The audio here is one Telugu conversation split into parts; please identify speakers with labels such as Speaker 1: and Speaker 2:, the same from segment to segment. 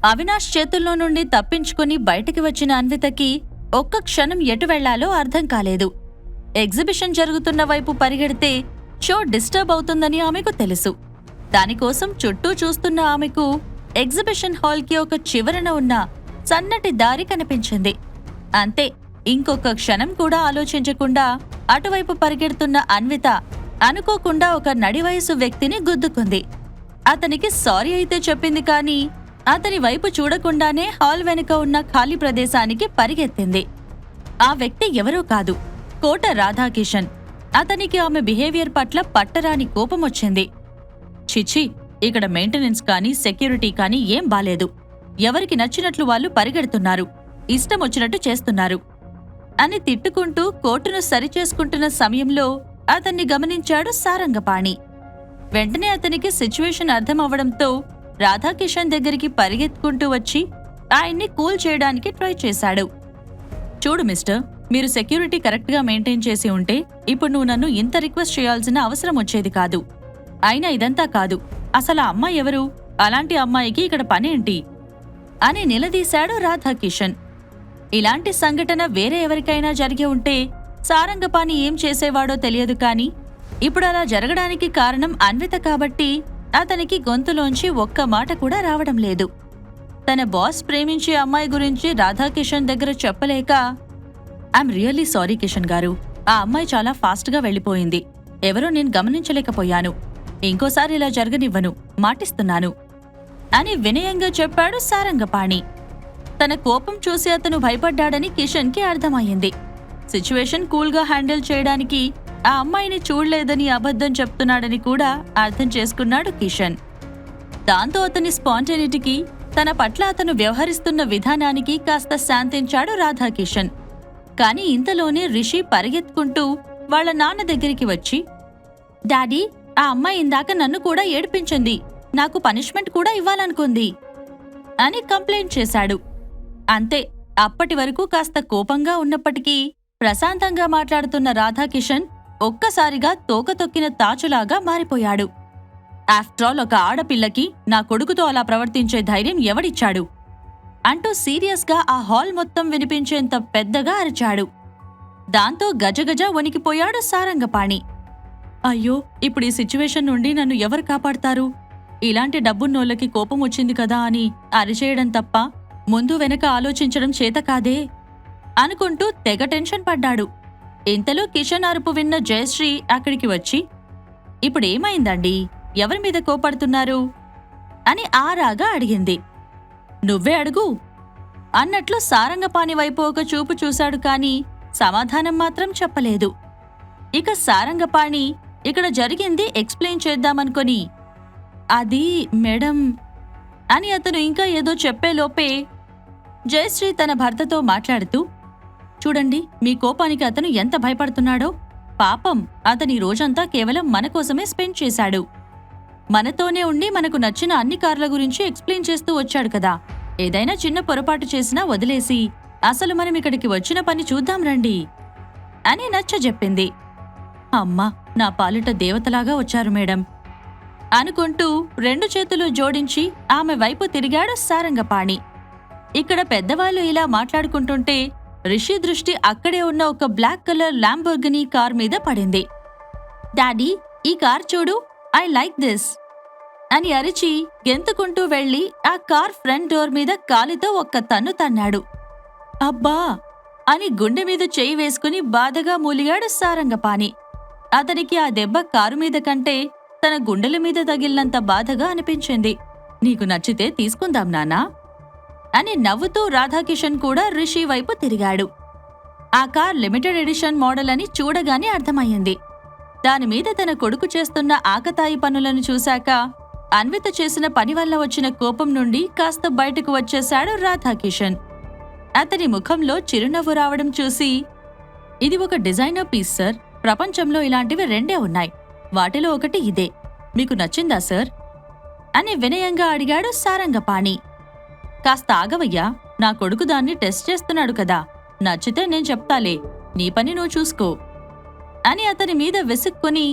Speaker 1: అవినాష్ చేతుల్లో నుండి తప్పించుకుని బయటికి వచ్చిన అన్వితకి ఒక్క క్షణం ఎటు వెళ్లాలో అర్థం కాలేదు. ఎగ్జిబిషన్ జరుగుతున్న వైపు పరిగెడితే షో డిస్టర్బ్ అవుతుందని ఆమెకు తెలుసు. దానికోసం చుట్టూ చూస్తున్న ఆమెకు ఎగ్జిబిషన్ హాల్కి ఒక చివరన ఉన్న సన్నటి దారి కనిపించింది. అంతే, ఇంకొక క్షణం కూడా ఆలోచించకుండా అటువైపు పరిగెడుతున్న అన్విత అనుకోకుండా ఒక నడివయసు వ్యక్తిని గుద్దుకుంది. అతనికి సారీ అయితే చెప్పింది కానీ అతని వైపు చూడకుండానే హాల్ వెనుక ఉన్న ఖాళీ ప్రదేశానికి పరిగెత్తింది. ఆ వ్యక్తి ఎవరో కాదు, కోట రాధాకిషన్. అతనికి ఆమె బిహేవియర్ పట్ల పట్టరాని కోపమొచ్చింది. చిచి, ఇక్కడ మెయింటెనెన్స్ కానీ సెక్యూరిటీ కానీ ఏం బాలేదు. ఎవరికి నచ్చినట్లు వాళ్ళు పరిగెడుతున్నారు, ఇష్టమొచ్చినట్టు చేస్తున్నారు అని తిట్టుకుంటూ కోటును సరిచేసుకుంటున్న సమయంలో అతన్ని గమనించాడు సారంగపాణి. వెంటనే అతనికి సిచ్యువేషన్ అర్థమవడంతో రాధాకిషన్ దగ్గరికి పరిగెత్తుకుంటూ వచ్చి ఆయన్ని కూల్ చేయడానికి ట్రై చేశాడు. చూడు మిస్టర్, మీరు సెక్యూరిటీ కరెక్ట్గా మెయింటైన్ చేసి ఉంటే ఇప్పుడు నువ్వు నన్ను ఇంత రిక్వెస్ట్ చేయాల్సిన అవసరం వచ్చేది కాదు. అయినా ఇదంతా కాదు, అసలు ఆ అమ్మాయి ఎవరు? అలాంటి అమ్మాయికి ఇక్కడ పనేంటి అని నిలదీశాడు రాధాకిషన్. ఇలాంటి సంఘటన వేరే ఎవరికైనా జరిగి ఉంటే సారంగపాణి ఏం చేసేవాడో తెలియదు కాని ఇప్పుడు అలా జరగడానికి కారణం అన్విత కాబట్టి అతనికి గొంతులోంచి ఒక్క మాట కూడా రావడం లేదు. తన బాస్ ప్రేమించే అమ్మాయి గురించి రాధాకిషన్ దగ్గర చెప్పలేక, ఐఎమ్ రియల్లీ సారీ కిషన్ గారు, ఆ అమ్మాయి చాలా ఫాస్ట్గా వెళ్ళిపోయింది. ఎవరో నేను గమనించలేకపోయాను. ఇంకోసారి ఇలా జరగనివ్వను, మాటిస్తున్నాను అని వినయంగా చెప్పాడు సారంగపాణి. తన కోపం చూసి అతను భయపడ్డాడని కిషన్కి అర్థమయ్యింది. సిచ్యువేషన్ కూల్గా హ్యాండిల్ చేయడానికి ఆ అమ్మాయిని చూడలేదని అబద్ధం చెప్తున్నాడని కూడా అర్థం చేసుకున్నాడు కిషన్. దాంతో అతని స్పాంటేనిటీకి, తన పట్ల అతను వ్యవహరిస్తున్న విధానానికి కాస్త శాంతించాడు రాధాకిషన్. కాని ఇంతలోనే రిషి పరిగెత్తుకుంటూ వాళ్ల నాన్న దగ్గరికి వచ్చి, డాడీ, ఆ అమ్మాయి ఇందాక నన్ను కూడా ఏడిపించింది, నాకు పనిష్మెంట్ కూడా ఇవ్వాలనుకుంది అని కంప్లైంట్ చేశాడు. అంతే, అప్పటి వరకు కాస్త కోపంగా ఉన్నప్పటికీ ప్రశాంతంగా మాట్లాడుతున్న రాధాకిషన్ ఒక్కసారిగా తోక తొక్కిన తాచులాగా మారిపోయాడు. ఆఫ్టరాల్ ఒక ఆడపిల్లకి నా కొడుకుతో అలా ప్రవర్తించే ధైర్యం ఎవడిచ్చాడు అంటూ సీరియస్గా ఆ హాల్ మొత్తం వినిపించేంత పెద్దగా అరిచాడు. దాంతో గజగజ వణికిపోయాడు సారంగపాణి. అయ్యో, ఇప్పుడు ఈ సిచ్యువేషన్ నుండి నన్ను ఎవరు కాపాడతారు? ఇలాంటి డబ్బున్నోళ్ళకి కోపం వచ్చింది కదా అని అరిచేయడం తప్ప ముందు వెనక ఆలోచించడం చేతకాదే అనుకుంటూ తెగ టెన్షన్ పడ్డాడు. ఇంతలో కిషన్ అరుపు విన్న జయశ్రీ అక్కడికి వచ్చి, ఇప్పుడేమైందండి? ఎవరి మీద కోపడుతున్నారు అని ఆరాగా అడిగింది. నువ్వే అడుగు అన్నట్లు సారంగపాణి వైపు ఒక చూపు చూశాడు కాని సమాధానం మాత్రం చెప్పలేదు. ఇక సారంగపాణి ఇక్కడ జరిగింది ఎక్స్ప్లెయిన్ చేద్దామనుకొని, అది మేడం అని అతను ఇంకా ఏదో చెప్పేలోపే జయశ్రీ తన భర్తతో మాట్లాడుతూ, చూడండి, మీ కోపానికి అతను ఎంత భయపడుతున్నాడో. పాపం, అతని రోజంతా కేవలం మన కోసమే స్పెండ్ చేశాడు. మనతోనే ఉండి మనకు నచ్చిన అన్ని కార్ల గురించి ఎక్స్ప్లెయిన్ చేస్తూ వచ్చాడు కదా. ఏదైనా చిన్న పొరపాటు చేసినా వదిలేసి అసలు మనం ఇక్కడికి వచ్చిన పని చూద్దాం రండి అని నచ్చజెప్పింది. అమ్మా, నా పాలిట దేవతలాగా వచ్చారు మేడం అనుకుంటూ రెండు చేతులు జోడించి ఆమె వైపు తిరిగాడు సారంగపాణి. ఇక్కడ పెద్దవాళ్లు ఇలా మాట్లాడుకుంటుంటే రిషి దృష్టి అక్కడే ఉన్న ఒక బ్లాక్ కలర్ ల్యాంబోర్గినీ కార్ మీద పడింది. డాడీ, ఈ కార్ చూడు, ఐ లైక్ దిస్ అని అరిచి గెంతుకుంటూ వెళ్లి ఆ కార్ ఫ్రంట్ డోర్ మీద కాలితో ఒక్క తన్ను తన్నాడు. అబ్బా అని గుండె మీద చేయి వేసుకుని బాధగా మూలిగాడు సారంగపాణి. అతనికి ఆ దెబ్బ కారు మీద కంటే తన గుండెల మీద తగిలినంత బాధగా అనిపించింది. నీకు నచ్చితే తీసుకుందాం నాన్నా అని నవ్వుతూ రాధాకిషన్ కూడా రిషి వైపు తిరిగాడు. ఆ కార్ లిమిటెడ్ ఎడిషన్ మోడల్ అని చూడగానే అర్థమయ్యింది. దానిమీద తన కొడుకు చేస్తున్న ఆకతాయి పనులను చూశాక అన్విత చేసిన పని వల్ల వచ్చిన కోపం నుండి కాస్త బయటకు వచ్చేశాడు రాధాకిషన్. అతని ముఖంలో చిరునవ్వు రావడం చూసి, ఇది ఒక డిజైనర్ పీస్ సార్, ప్రపంచంలో ఇలాంటివి 2 ఉన్నాయి, వాటిలో ఒకటి ఇదే, మీకు నచ్చిందా సార్ అని వినయంగా అడిగాడు సారంగపాణి. కాస్త ఆగవయ్యా, నా కొడుకు దాన్ని టెస్ట్ చేస్తున్నాడు కదా, నచ్చితే నేను చెప్తాలే, నీ పని నువ్వు చూసుకో అని అతని మీద విసుక్కుని,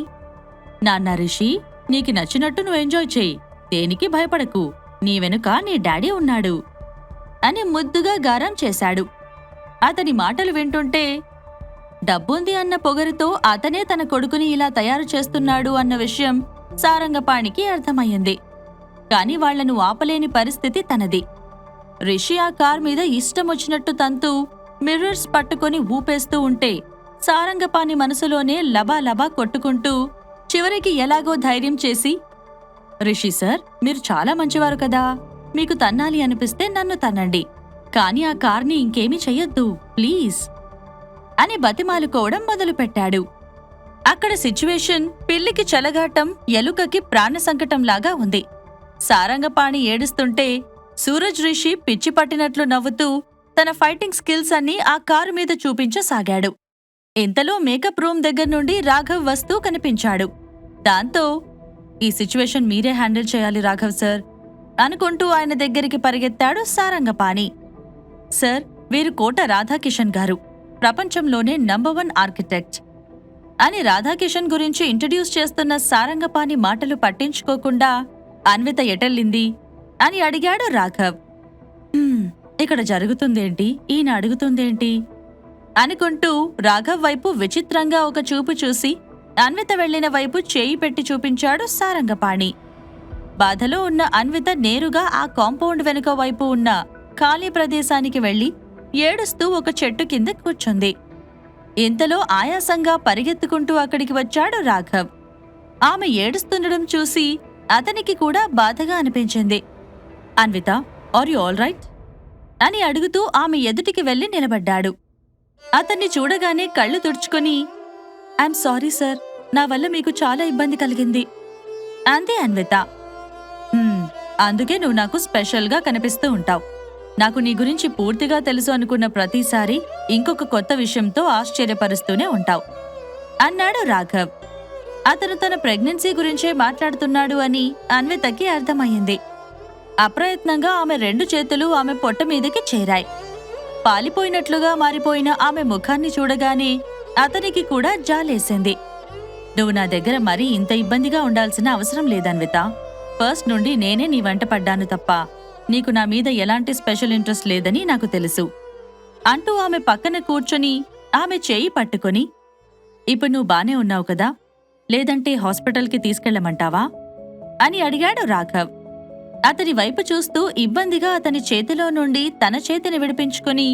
Speaker 1: నాన్న రిషి, నీకు నచ్చినట్టు నువ్వు ఎంజాయ్ చేయి, దేనికి భయపడకు నీ వెనుక నీ డాడీ ఉన్నాడు అని ముద్దుగా గారం చేశాడు. అతని మాటలు వింటుంటే డబ్బుంది అన్న పొగరుతో అతనే తన కొడుకుని ఇలా తయారు చేస్తున్నాడు అన్న విషయం సారంగపాణికి అర్థమయ్యింది. కాని వాళ్లను ఆపలేని పరిస్థితి తనది. రిషి ఆ కార్ మీద ఇష్టమొచ్చినట్టు తంతూ మిర్రర్స్ పట్టుకొని ఊపేస్తూ ఉంటే సారంగపాణి మనసులోనే లబాలబా కొట్టుకుంటూ చివరికి ఎలాగో ధైర్యం చేసి, రిషి సార్, మీరు చాలా మంచివారు కదా, మీకు తన్నాలి అనిపిస్తే నన్ను తన్నండి, కాని ఆ కార్ని ఇంకేమీ చెయ్యొద్దు ప్లీజ్ అని బతిమాలుకోవడం మొదలుపెట్టాడు. అక్కడ సిచ్యువేషన్ పిల్లికి చెలగాటం, ఎలుకకి ప్రాణ సంకటంలాగా ఉంది. సారంగపాణి ఏడుస్తుంటే సూరజ్ రిషి పిచ్చి పట్టినట్లు నవ్వుతూ తన ఫైటింగ్ స్కిల్స్ అన్నీ ఆ కారు మీద చూపించసాగాడు. ఇంతలో మేకప్ రూమ్ దగ్గర నుండి రాఘవ్ వస్తూ కనిపించాడు. దాంతో ఈ సిచ్యువేషన్ మీరే హ్యాండిల్ చేయాలి రాఘవ్ సార్ అనుకుంటూ ఆయన దగ్గరికి పరిగెత్తాడు సారంగపాణి. సార్, వీరు కోట రాధాకిషన్ గారు, ప్రపంచంలోనే నంబర్ 1 ఆర్కిటెక్ట్ అని రాధాకిషన్ గురించి ఇంట్రడ్యూస్ చేస్తున్న సారంగపాణి మాటలు పట్టించుకోకుండా అన్విత ఎటెళ్ళింది అని అడిగాడు రాఘవ్. ఇక్కడ జరుగుతుందేంటి, ఈయన అడుగుతుందేంటి అనుకుంటూ రాఘవ్ వైపు విచిత్రంగా ఒక చూపు చూసి అన్విత వెళ్లిన వైపు చేయి పెట్టి చూపించాడు సారంగపాణి. బాధలో ఉన్న అన్విత నేరుగా ఆ కాంపౌండ్ వెనుక వైపు ఉన్న ఖాళీ ప్రదేశానికి వెళ్లి ఏడుస్తూ ఒక చెట్టు కింద కూర్చుంది. ఇంతలో ఆయాసంగా పరిగెత్తుకుంటూ అక్కడికి వచ్చాడు రాఘవ్. ఆమె ఏడుస్తుండడం చూసి అతనికి కూడా బాధగా అనిపించింది. Anvitha, are you all right అని అడుగుతూ ఆమె ఎదుటికి వెళ్లి నిలబడ్డాడు. అతన్ని చూడగానే కళ్ళు తుడుచుకొని, ఐఎమ్ సారీ సార్, నా వల్ల మీకు చాలా ఇబ్బంది కలిగింది అంది అన్విత. అందుకే నువ్వు నాకు స్పెషల్గా కనిపిస్తూ ఉంటావు. నాకు నీ గురించి పూర్తిగా తెలుసు అనుకున్న ప్రతిసారి ఇంకొక కొత్త విషయంతో ఆశ్చర్యపరుస్తూనే ఉంటావు అన్నాడు రాఘవ్. అతను తన ప్రెగ్నెన్సీ గురించే మాట్లాడుతున్నాడు అని అన్వితకి అర్థమయ్యింది. అప్రయత్నంగా ఆమె 2 చేతులు ఆమె పొట్ట మీదకి చేరాయి. పాలిపోయినట్లుగా మారిపోయిన ఆమె ముఖాన్ని చూడగానే అతనికి కూడా జాలేసింది. నువ్వు నా దగ్గర మరీ ఇంత ఇబ్బందిగా ఉండాల్సిన అవసరం లేదన్విత. ఫస్ట్ నుండి నేనే నీ వెంట పడ్డాను తప్ప నీకు నా మీద ఎలాంటి స్పెషల్ ఇంట్రెస్ట్ లేదని నాకు తెలుసు అంటూ ఆమె పక్కన కూర్చొని ఆమె చేయి పట్టుకొని, ఇప్పుడు నువ్వు బానే ఉన్నావు కదా, లేదంటే హాస్పిటల్కి తీసుకెళ్లమంటావా అని అడిగాడు రాఘవ్. అతని వైపు చూస్తూ ఇబ్బందిగా అతని చేతిలో నుండి తన చేతిని విడిపించుకుని,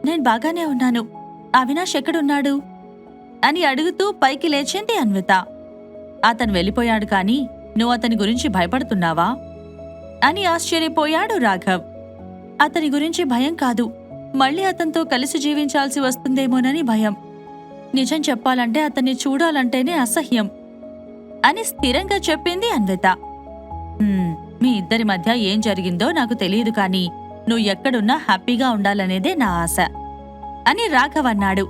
Speaker 1: నేను బాగానే ఉన్నాను, అవినాష్ ఎక్కడున్నాడు అని అడుగుతూ పైకి లేచింది అన్విత. అతను వెళ్ళిపోయాడు కాని నువ్వు అతని గురించి భయపడుతున్నావా అని ఆశ్చర్యపోయాడు రాఘవ్. అతని గురించి భయం కాదు, మళ్ళీ అతనితో కలిసి జీవించాల్సి వస్తుందేమోనని భయం. నిజం చెప్పాలంటే అతన్ని చూడాలంటేనే అసహ్యం అని స్థిరంగా చెప్పింది అన్విత. మీ ఇద్దరి మధ్య ఏం జరిగిందో నాకు తెలియదు కాని నువ్వు ఎక్కడున్నా హ్యాపీగా ఉండాలనేదే నా ఆశ అని రాఘవ్ అన్నాడు.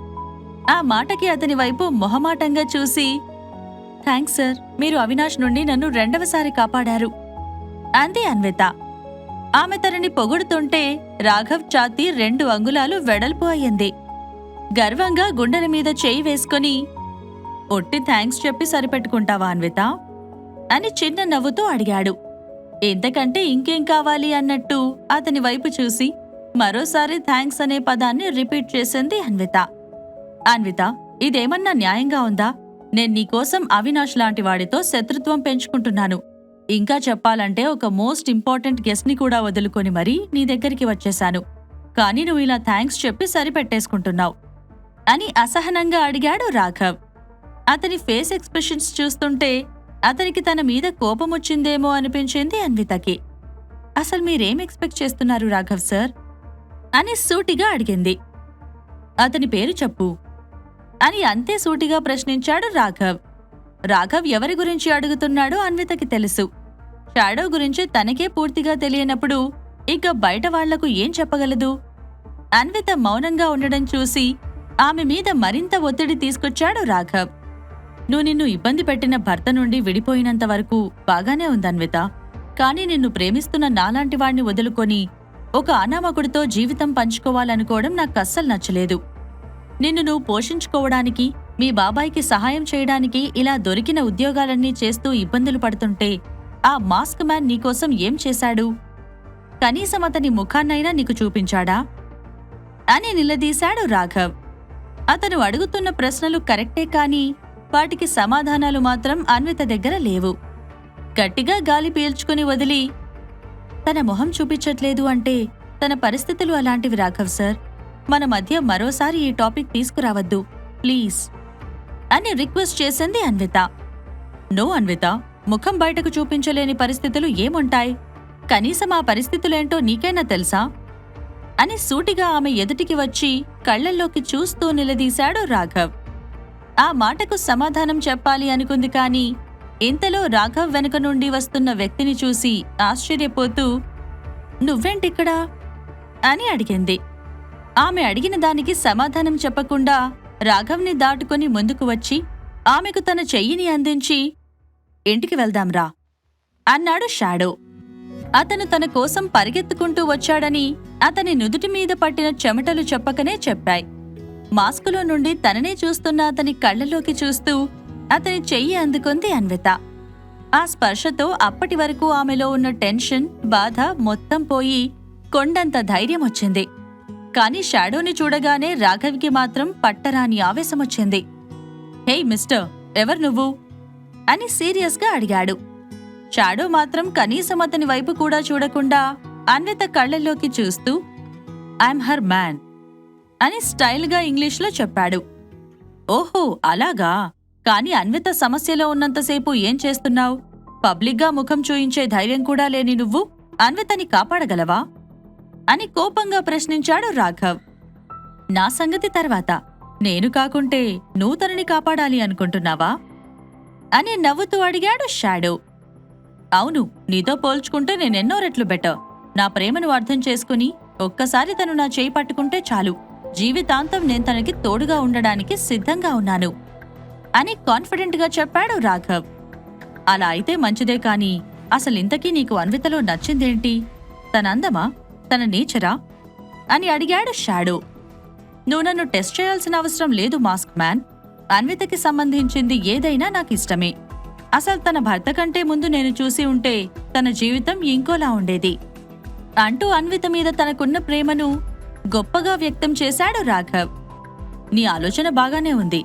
Speaker 1: ఆ మాటకి అతని వైపు మొహమాటంగా చూసి, థ్యాంక్స్ సార్, మీరు అవినాష్ నుండి నన్ను 2వసారి కాపాడారు అంది అన్విత. ఆమె తనని పొగుడుతుంటే రాఘవ్ ఛాతీ 2 అంగుళాలు వెడల్పు అయ్యింది. గర్వంగా గుండెల మీద చేయి వేసుకుని, ఒట్టి థ్యాంక్స్ చెప్పి సరిపెట్టుకుంటావా అన్విత అని చిన్న నవ్వుతూ అడిగాడు. ఇంతకంటే ఇంకేం కావాలి అన్నట్టు అతని వైపు చూసి మరోసారి థ్యాంక్స్ అనే పదాన్ని రిపీట్ చేసింది అన్విత. అన్విత, ఇదేమన్నా న్యాయంగా ఉందా? నేను నీకోసం అవినాష్ లాంటి వాడితో శత్రుత్వం పెంచుకుంటున్నాను. ఇంకా చెప్పాలంటే ఒక మోస్ట్ ఇంపార్టెంట్ గెస్ట్ ని కూడా వదులుకొని మరీ నీ దగ్గరికి వచ్చేశాను. కానీ నువ్వు ఇలా థ్యాంక్స్ చెప్పి సరిపెట్టేసుకుంటున్నావు అని అసహనంగా అడిగాడు రాఘవ్. అతని ఫేస్ ఎక్స్ప్రెషన్స్ చూస్తుంటే అతనికి తన మీద కోపమొచ్చిందేమో అనిపించింది అన్వితకి. అసలు మీరేం ఎక్స్పెక్ట్ చేస్తున్నారు రాఘవ్ సార్ అని సూటిగా అడిగింది. అతని పేరు చెప్పు అని అంతే సూటిగా ప్రశ్నించాడు రాఘవ్. రాఘవ్ ఎవరి గురించి అడుగుతున్నాడో అన్వితకి తెలుసు. షాడో గురించి తనకే పూర్తిగా తెలియనప్పుడు ఇక బయట వాళ్లకు ఏం చెప్పగలదు? అన్విత మౌనంగా ఉండడం చూసి ఆమె మీద మరింత ఒత్తిడి తీసుకొచ్చాడు రాఘవ్. నువ్వు నిన్ను ఇబ్బంది పెట్టిన భర్త నుండి విడిపోయినంత వరకు బాగానే ఉందన్విత. కాని నిన్ను ప్రేమిస్తున్న నాలాంటి వాణ్ణి వదులుకొని ఒక అనామకుడితో జీవితం పంచుకోవాలనుకోవడం నాకస్సలు నచ్చలేదు. నిన్ను నువ్వు పోషించుకోవడానికి, మీ బాబాయికి సహాయం చేయడానికి ఇలా దొరికిన ఉద్యోగాలన్నీ చేస్తూ ఇబ్బందులు పడుతుంటే ఆ మాస్క్ మ్యాన్ నీకోసం ఏం చేశాడు? కనీసం అతని ముఖాన్నైనా నీకు చూపించాడా అని నిలదీశాడు రాఘవ్. అతను అడుగుతున్న ప్రశ్నలు కరెక్టే కాని వాటికి సమాధానాలు మాత్రం అన్విత దగ్గర లేవు. గట్టిగా గాలి పీల్చుకుని వదిలి, తన మొహం చూపించట్లేదు అంటే తన పరిస్థితులు అలాంటివి రాఘవ్ సార్. మన మధ్య మరోసారి ఈ టాపిక్ తీసుకురావద్దు ప్లీజ్ అని రిక్వెస్ట్ చేసింది అన్విత. నో అన్విత, ముఖం బయటకు చూపించలేని పరిస్థితులు ఏముంటాయి? కనీసం ఆ పరిస్థితులేంటో నీకైనా తెలుసా అని సూటిగా ఆమె ఎదుటికి వచ్చి కళ్లల్లోకి చూస్తూ నిలదీశాడు రాఘవ్. ఆ మాటకు సమాధానం చెప్పాలి అనుకుంది కాని ఇంతలో రాఘవ్ వెనుక నుండి వస్తున్న వ్యక్తిని చూసి ఆశ్చర్యపోతూ, నువ్వేంటిక్కడా అని అడిగింది. ఆమె అడిగిన దానికి సమాధానం చెప్పకుండా రాఘవ్ని దాటుకుని ముందుకు వచ్చి ఆమెకు తన చెయ్యిని అందించి, ఇంటికి వెళ్దాంరా అన్నాడు షాడో. అతను తన కోసం పరిగెత్తుకుంటూ వచ్చాడని అతని నుదుటి మీద పట్టిన చెమటలు చెప్పకనే చెప్పాయి. మాస్కులో నుండి తననే చూస్తున్న అతని కళ్లలోకి చూస్తూ అతని చెయ్యి అందుకుంది అన్విత. ఆ స్పర్శతో అప్పటి వరకు ఆమెలో ఉన్న టెన్షన్, బాధ మొత్తం పోయి కొండంత ధైర్యం వచ్చింది. కాని షాడోని చూడగానే రాఘవ్కి మాత్రం పట్టరాని ఆవేశమొచ్చింది. హే మిస్టర్, ఎవరు నువ్వు అని సీరియస్గా అడిగాడు. షాడో మాత్రం కనీసం అతని వైపు కూడా చూడకుండా అన్విత కళ్లల్లోకి చూస్తూ, ఐఎమ్ హర్ మ్యాన్ అని స్టైల్గా ఇంగ్లీష్లో చెప్పాడు. ఓహో అలాగా, కాని అన్విత సమస్యలో ఉన్నంతసేపు ఏం చేస్తున్నావు? పబ్లిక్గా ముఖం చూయించే ధైర్యం కూడా లేని నువ్వు అన్వితని కాపాడగలవా అని కోపంగా ప్రశ్నించాడు రాఘవ్. నా సంగతి తర్వాత, నేను కాకుంటే నువ్వు తనని కాపాడాలి అనుకుంటున్నావా అని నవ్వుతూ అడిగాడు షాడో. అవును, నీతో పోల్చుకుంటే నేనెన్నో రెట్లు బెటర్. నా ప్రేమను అర్థం చేసుకుని ఒక్కసారి తను నా చేయి పట్టుకుంటే చాలు, జీవితాంతం నేను తనకి తోడుగా ఉండడానికి సిద్ధంగా ఉన్నాను అని కాన్ఫిడెంట్గా చెప్పాడు రాఘవ్. అలా అయితే మంచిదే కాని అసలింతకీ నీకు అన్వితలో నచ్చిందేంటి? తన అందమా, తన నేచరా అని అడిగాడు షాడో. నువ్వు నన్ను టెస్ట్ చేయాల్సిన అవసరం లేదు మాస్క్ మ్యాన్. అన్వితకి సంబంధించింది ఏదైనా నాకిష్టమే. అసలు తన భర్త కంటే ముందు నేను చూసి ఉంటే తన జీవితం ఇంకోలా ఉండేది అంటూ అన్విత మీద తనకున్న ప్రేమను గొప్పగా వ్యక్తం చేశాడు రాఘవ్. నీ ఆలోచన బాగానే ఉంది,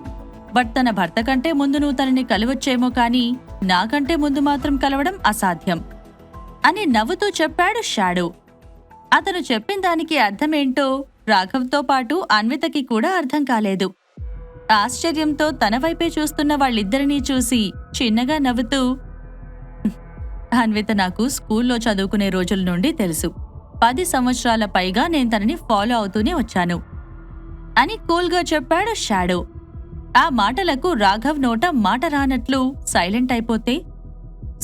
Speaker 1: బట్ తన భర్త కంటే ముందు నువ్వు తనని కలవచ్చేమో కాని నాకంటే ముందు మాత్రం కలవడం అసాధ్యం అని నవ్వుతూ చెప్పాడు షాడో. అతను చెప్పిన దానికి అర్థమేంటో రాఘవ్తో పాటు అన్వితకి కూడా అర్థం కాలేదు. ఆశ్చర్యంతో తన వైపే చూస్తున్న వాళ్ళిద్దరినీ చూసి చిన్నగా నవ్వుతూ, అన్విత నాకు స్కూల్లో చదువుకునే రోజుల నుండి తెలుసు. 10 సంవత్సరాల పైగా నేను తనని ఫాలో అవుతూనే వచ్చాను అని కూల్గా చెప్పాడు షాడో. ఆ మాటలకు రాఘవ్ నోట మాట రానట్లు సైలెంట్ అయిపోతే,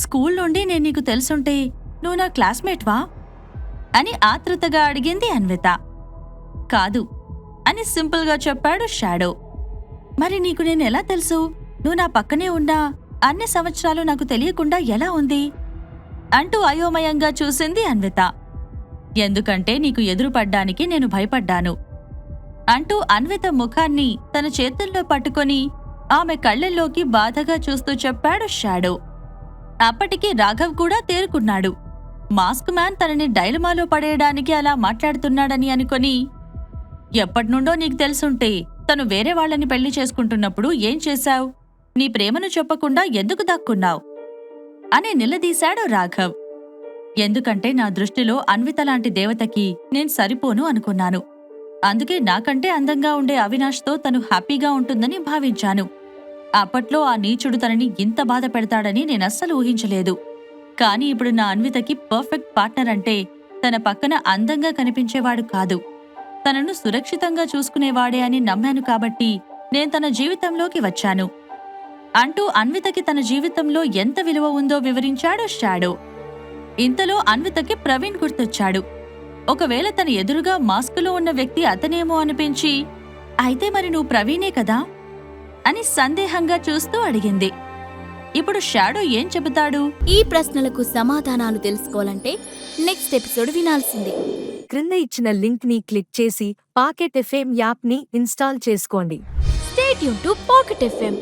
Speaker 1: స్కూల్ నుండి నేను నీకు తెలుసుంటే నువ్వు నా క్లాస్మేట్వా అని ఆతృతగా అడిగింది అన్విత. కాదు అని సింపుల్గా చెప్పాడు షాడో. మరి నీకు నేను ఎలా తెలుసు? నువ్వు నా పక్కనే ఉన్నా అన్ని సంవత్సరాలు నాకు తెలియకుండా ఎలా ఉంది అంటూ అయోమయంగా చూసింది అన్విత. ఎందుకంటే నీకు ఎదురుపడ్డానికి నేను భయపడ్డాను అంటూ అన్విత ముఖాన్ని తన చేతుల్లో పట్టుకొని ఆమె కళ్లల్లోకి బాధగా చూస్తూ చెప్పాడు షాడో. అప్పటికి రాఘవ్ కూడా తేరుకున్నాడు. మాస్క్ మ్యాన్ తనని డైలమాలో పడేయడానికి అలా మాట్లాడుతున్నాడని అనుకొని, ఎప్పటినుండో నీకు తెలుసుంటే తను వేరే వాళ్ళని పెళ్లి చేసుకుంటున్నప్పుడు ఏం చేశావు? నీ ప్రేమను చెప్పకుండా ఎందుకు దాక్కున్నావు అని నిలదీశాడు రాఘవ్. ఎందుకంటే నా దృష్టిలో అన్విత లాంటి దేవతకి నేను సరిపోను అనుకున్నాను. అందుకే నాకంటే అందంగా ఉండే అవినాష్తో తను హ్యాపీగా ఉంటుందని భావించాను. అప్పట్లో ఆ నీచుడు తనని ఇంత బాధ పెడతాడని నేనస్సలు ఊహించలేదు. కాని ఇప్పుడు నా అన్వితకి పర్ఫెక్ట్ పార్ట్నర్ అంటే తన పక్కన అందంగా కనిపించేవాడు కాదు, తనను సురక్షితంగా చూసుకునేవాడే అని నమ్మాను. కాబట్టి నేను తన జీవితంలోకి వచ్చాను అంటూ అన్వితకి తన జీవితంలో ఎంత విలువ ఉందో వివరించాడు షాడో. ఇంతలో అన్వితకి ప్రవీణ్ గుర్తొచ్చాడు. ఒకవేళ తన ఎదురుగా మాస్కులో ఉన్న వ్యక్తి అతనేమో అనిపించి, అయితే మరి నువ్వు ప్రవీణే కదా అని సందేహంగా చూస్తూ అడిగింది. ఇప్పుడు షాడో ఏం చెబుతాడు?
Speaker 2: ఈ ప్రశ్నలకు సమాధానాలు తెలుసుకోవాలంటే నెక్స్ట్ ఎపిసోడ్ వినాల్సిందే.
Speaker 3: క్రింద ఇచ్చిన లింక్ ని క్లిక్ చేసి పాకెట్ ఎఫ్ఎం యాప్ ని ఇన్స్టాల్ చేసుకోండి.
Speaker 2: Stay tune to pocket FM.